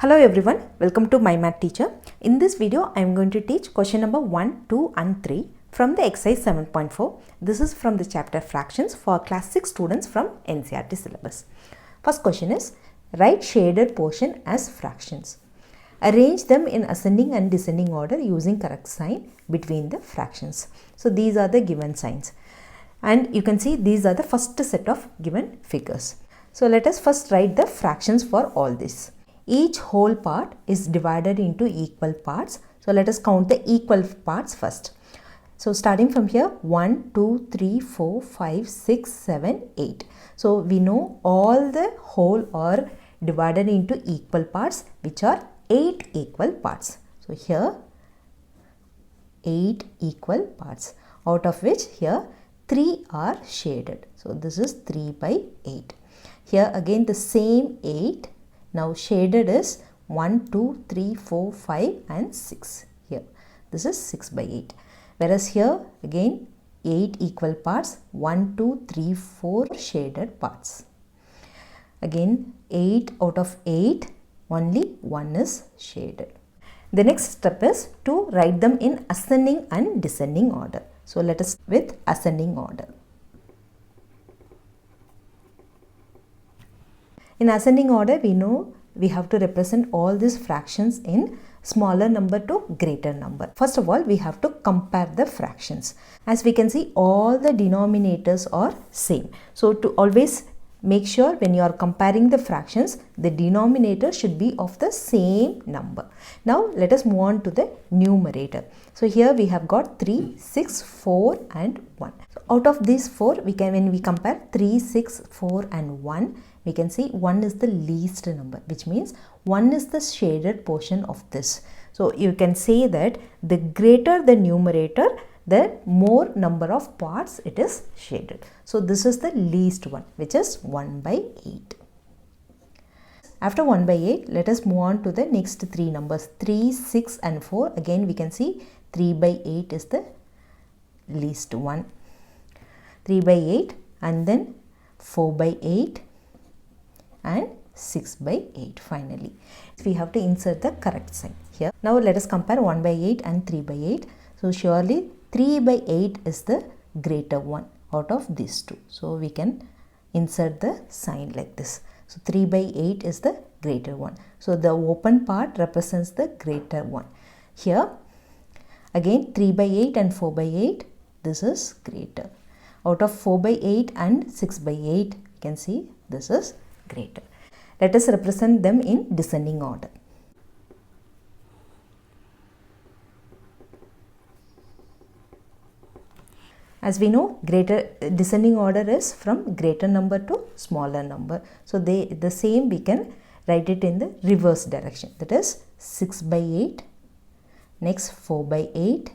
Hello everyone, welcome to My Math Teacher. In this video, I am going to teach question number 1, 2 and 3 from the exercise 7.4. This is from the chapter fractions for class 6 students from NCERT syllabus. First question is, write shaded portion as fractions. Arrange them in ascending and descending order using correct sign between the fractions. So these are the given signs. And you can see these are the first set of given figures. So let us first write the fractions for all this. Each whole part is divided into equal parts. So let us count the equal parts first. So starting from here, 1, 2, 3, 4, 5, 6, 7, 8. So we know all the whole are divided into equal parts, which are 8 equal parts. So here 8 equal parts, out of which here 3 are shaded. So this is 3 by 8. Here again the same 8. Now shaded is 1, 2, 3, 4, 5 and 6 here. This is 6 by 8. Whereas here again 8 equal parts, 1, 2, 3, 4 shaded parts. Again 8 out of 8, only 1 is shaded. The next step is to write them in ascending and descending order. So let us start with ascending order. In ascending order, we know we have to represent all these fractions in smaller number to greater number. First of all, we have to compare the fractions. As we can see, all the denominators are same. So to always make sure when you are comparing the fractions, the denominator should be of the same number. Now let us move on to the numerator. So here we have got 3, 6, 4 and 1. So out of these 4, when we compare 3, 6, 4 and 1, we can see 1 is the least number, which means 1 is the shaded portion of this. So you can say that the greater the numerator, the more number of parts it is shaded. So this is the least one, which is 1 by 8. After 1 by 8, let us move on to the next 3 numbers, 3, 6 and 4. Again we can see 3 by 8 is the least one. 3 by 8 and then 4 by 8 and 6 by 8 finally. We have to insert the correct sign here. Now let us compare 1 by 8 and 3 by 8. So surely 3 by 8 is the greater one out of these two. So we can insert the sign like this. So 3 by 8 is the greater one. So the open part represents the greater one. Here again 3 by 8 and 4 by 8, this is greater. Out of 4 by 8 and 6 by 8, you can see this is greater. Let us represent them in descending order. As we know, descending order is from greater number to smaller number. So the same we can write it in the reverse direction. That is 6 by 8, next 4 by 8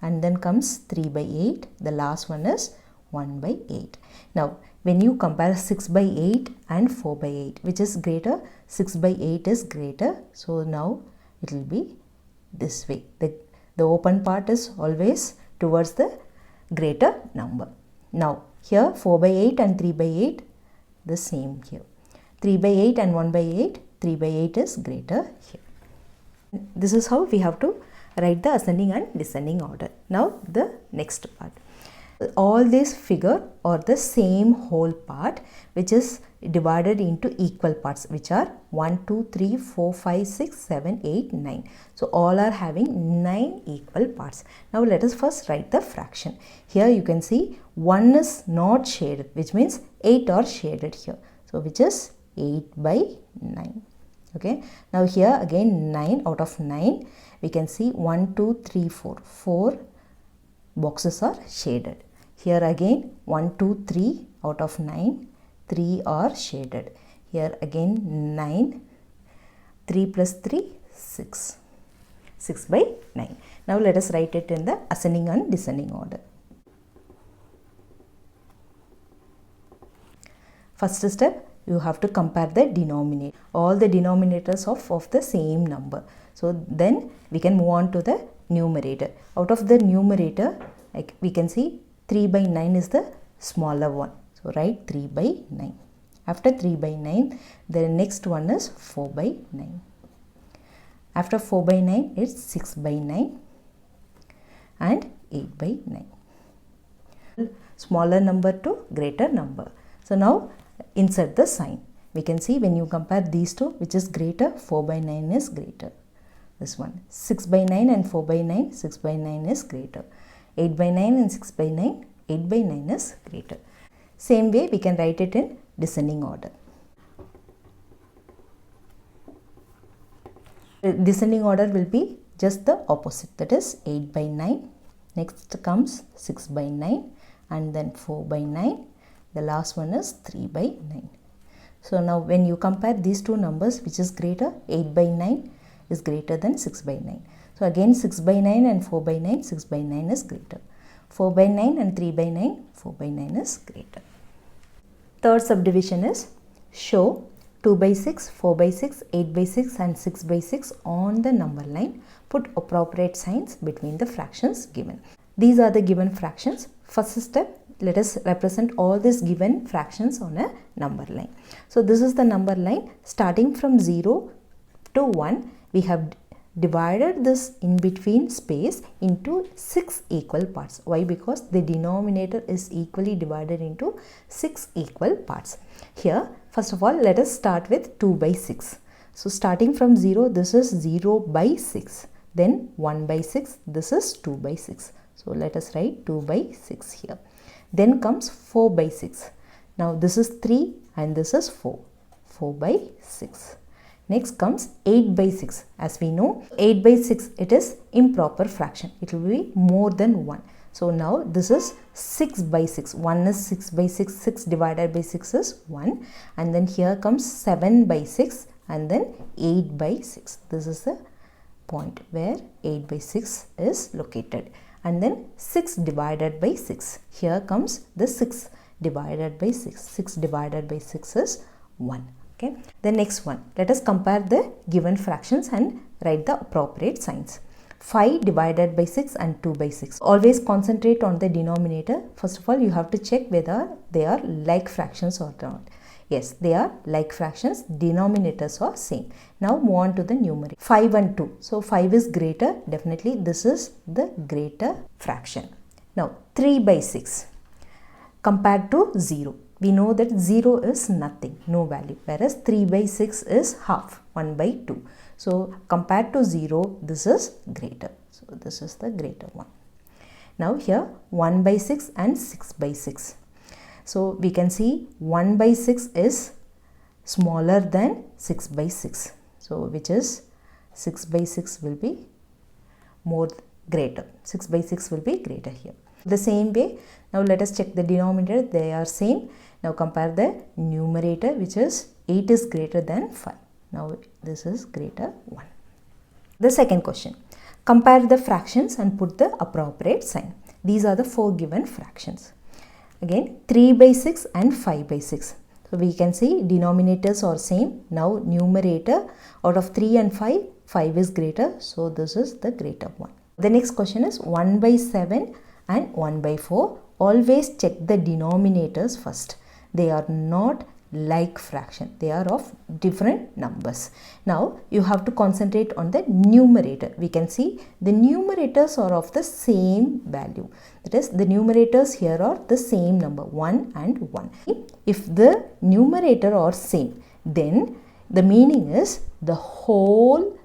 and then comes 3 by 8. The last one is 1 by 8. Now when you compare 6 by 8 and 4 by 8, which is greater? 6 by 8 is greater. So now it will be this way. The open part is always towards the greater number. Now here 4 by 8 and 3 by 8, the same here. 3 by 8 and 1 by 8, 3 by 8 is greater here. This is how we have to write the ascending and descending order. Now the next part. All this figure are the same whole part, which is divided into equal parts, which are 1, 2, 3, 4, 5, 6, 7, 8, 9. So all are having 9 equal parts. Now let us first write the fraction. Here you can see 1 is not shaded, which means 8 are shaded here. So which is 8 by 9. Okay. Now here again 9 out of 9, we can see 1, 2, 3, 4. 4 boxes are shaded. Here again 1, 2, 3 out of 9, 3 are shaded. Here again 9, 3 plus 3, 6. 6 by 9. Now let us write it in the ascending and descending order. First step, you have to compare the denominator. All the denominators of the same number. So then we can move on to the numerator. Out of the numerator, like we can see 3 by 9 is the smaller one. So write 3 by 9. After 3 by 9, the next one is 4 by 9. After 4 by 9, it's 6 by 9 and 8 by 9. Smaller number to greater number. So now insert the sign. We can see when you compare these two, which is greater, 4 by 9 is greater. This one, 6 by 9 and 4 by 9, 6 by 9 is greater. 8 by 9 and 6 by 9, 8 by 9 is greater. Same way we can write it in descending order. The descending order will be just the opposite, that is 8 by 9. Next comes 6 by 9 and then 4 by 9. The last one is 3 by 9. So now when you compare these two numbers, which is greater, 8 by 9 is greater than 6 by 9. So again 6 by 9 and 4 by 9, 6 by 9 is greater. 4 by 9 and 3 by 9, 4 by 9 is greater. Third subdivision is show 2 by 6, 4 by 6, 8 by 6 and 6 by 6 on the number line. Put appropriate signs between the fractions given. These are the given fractions. First step, let us represent all these given fractions on a number line. So this is the number line. Starting from 0 to 1, we have divided this in between space into 6 equal parts. Why? Because the denominator is equally divided into 6 equal parts. Here, first of all, let us start with 2 by 6. So starting from 0, this is 0 by 6. Then 1 by 6, this is 2 by 6. So let us write 2 by 6 here. Then comes 4 by 6. Now this is 3 and this is 4. 4 by 6. Next comes 8 by 6. As we know, 8 by 6, it is improper fraction. It will be more than 1. So now this is 6 by 6. 1 is 6 by 6. 6 divided by 6 is 1. And then here comes 7 by 6 and then 8 by 6. This is the point where 8 by 6 is located. And then 6 divided by 6. Here comes the 6 divided by 6. 6 divided by 6 is 1. Okay. The next one, let us compare the given fractions and write the appropriate signs. 5 divided by 6 and 2 by 6. Always concentrate on the denominator. First of all, you have to check whether they are like fractions or not. Yes, they are like fractions. Denominators are same. Now move on to the numerator. 5 and 2. So 5 is greater. Definitely this is the greater fraction. Now 3 by 6 compared to 0. We know that 0 is nothing, no value, whereas 3 by 6 is half, 1 by 2. So compared to 0, this is greater. So this is the greater one. Now here 1 by 6 and 6 by 6. So we can see 1 by 6 is smaller than 6 by 6. So which is 6 by 6 will be more greater. 6 by 6 will be greater here. The same way, now let us check the denominator. They are same. Now compare the numerator, which is 8 is greater than 5. Now this is greater 1. The second question. Compare the fractions and put the appropriate sign. These are the 4 given fractions. Again 3 by 6 and 5 by 6. So we can see denominators are same. Now numerator, out of 3 and 5, 5 is greater. So this is the greater one. The next question is 1 by 7 and 1 by 4. Always check the denominators first. They are not like fraction. They are of different numbers. Now you have to concentrate on the numerator. We can see the numerators are of the same value. That is, the numerators here are the same number, 1 and 1. If the numerator are same, then the meaning is the whole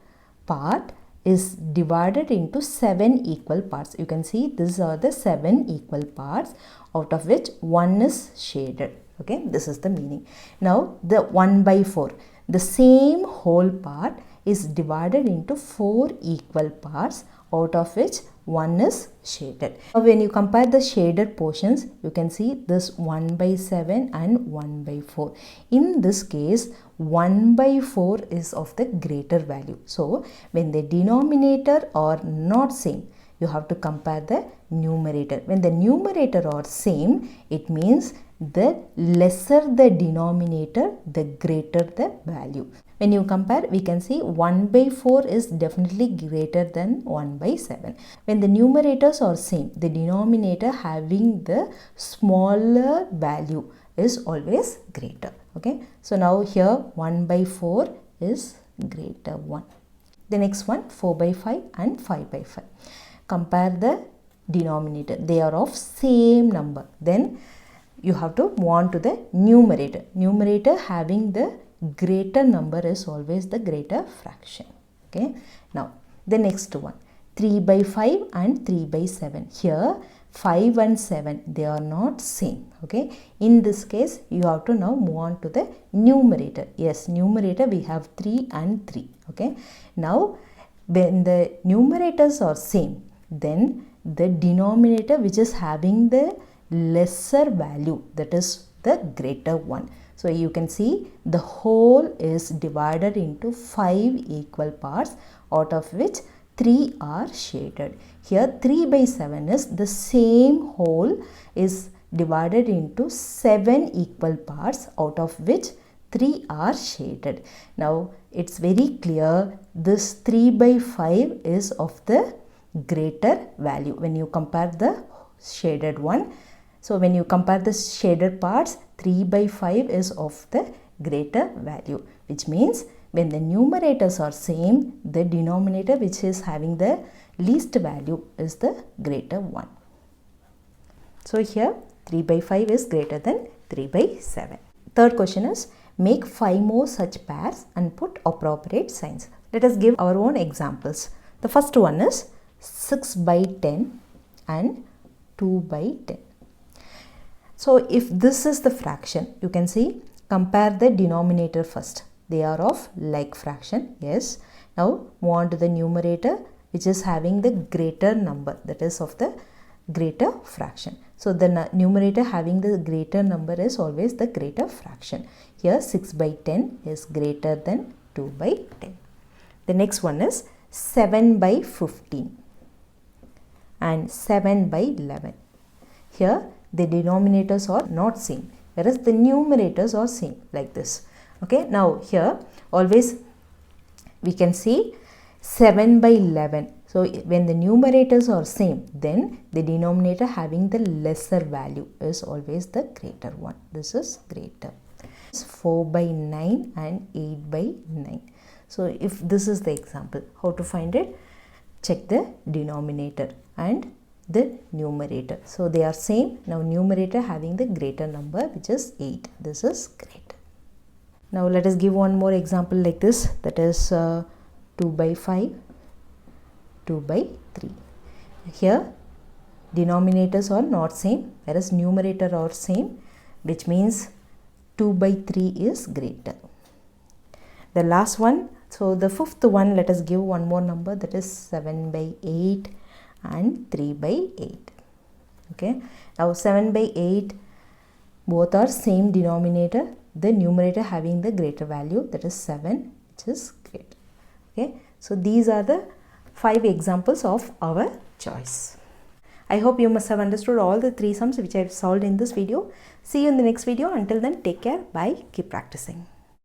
part is divided into 7 equal parts. You can see these are the 7 equal parts, out of which 1 is shaded. Okay, this is the meaning. Now the 1 by 4, the same whole part is divided into 4 equal parts, out of which 1 is shaded. Now when you compare the shaded portions, you can see this 1 by 7 and 1 by 4. In this case, 1 by 4 is of the greater value. So when the denominator are not same, you have to compare the numerator. When the numerator are same, it means the lesser the denominator, the greater the value. When you compare, we can see 1 by 4 is definitely greater than 1 by 7. When the numerators are same, the denominator having the smaller value is always greater. Okay, so now here 1 by 4 is greater 1. The next one 4 by 5 and 5 by 5. Compare the denominator. They are of same number. Then you have to move on to the numerator. Numerator having the greater number is always the greater fraction. Okay. Now the next one 3 by 5 and 3 by 7. Here 5 and 7, they are not same. Okay. In this case you have to now move on to the numerator. Yes, numerator we have 3 and 3. Okay. Now when the numerators are same, then the denominator which is having the lesser value, that is the greater one. So you can see the whole is divided into 5 equal parts, out of which 3 are shaded. Here 3 by 7 is the same whole is divided into 7 equal parts, out of which 3 are shaded. Now it's very clear this 3 by 5 is of the greater value when you compare the shaded one. So when you compare the shaded parts, 3 by 5 is of the greater value, which means when the numerators are same, the denominator which is having the least value is the greater one. So here 3 by 5 is greater than 3 by 7. Third question is, make 5 more such pairs and put appropriate signs. Let us give our own examples. The first one is 6 by 10 and 2 by 10. So if this is the fraction, you can see, compare the denominator first. They are of like fraction. Yes. Now move on to the numerator which is having the greater number, that is of the greater fraction. So the numerator having the greater number is always the greater fraction. Here 6 by 10 is greater than 2 by 10. The next one is 7 by 15 and 7 by 11. Here the denominators are not same, whereas the numerators are same, like this. Okay. Now here always we can see 7 by 11. So when the numerators are same, then the denominator having the lesser value is always the greater one. This is greater. 4 by 9 and 8 by 9. So if this is the example, how to find it? Check the denominator and the numerator. So they are same. Now numerator having the greater number, which is 8. This is greater. Now let us give one more example like this, that is 2 by 5, 2 by 3. Here denominators are not same, whereas numerator are same, which means 2 by 3 is greater. The last one, so the fifth one, let us give one more number, that is 7 by 8 and 3 by 8. Okay. Now 7 by 8, both are same denominator, the numerator having the greater value, that is 7, which is greater. Okay. So these are the 5 examples of our choice. I hope you must have understood all the 3 sums which I have solved in this video. See you in the next video. Until then, take care. Bye. Keep practicing.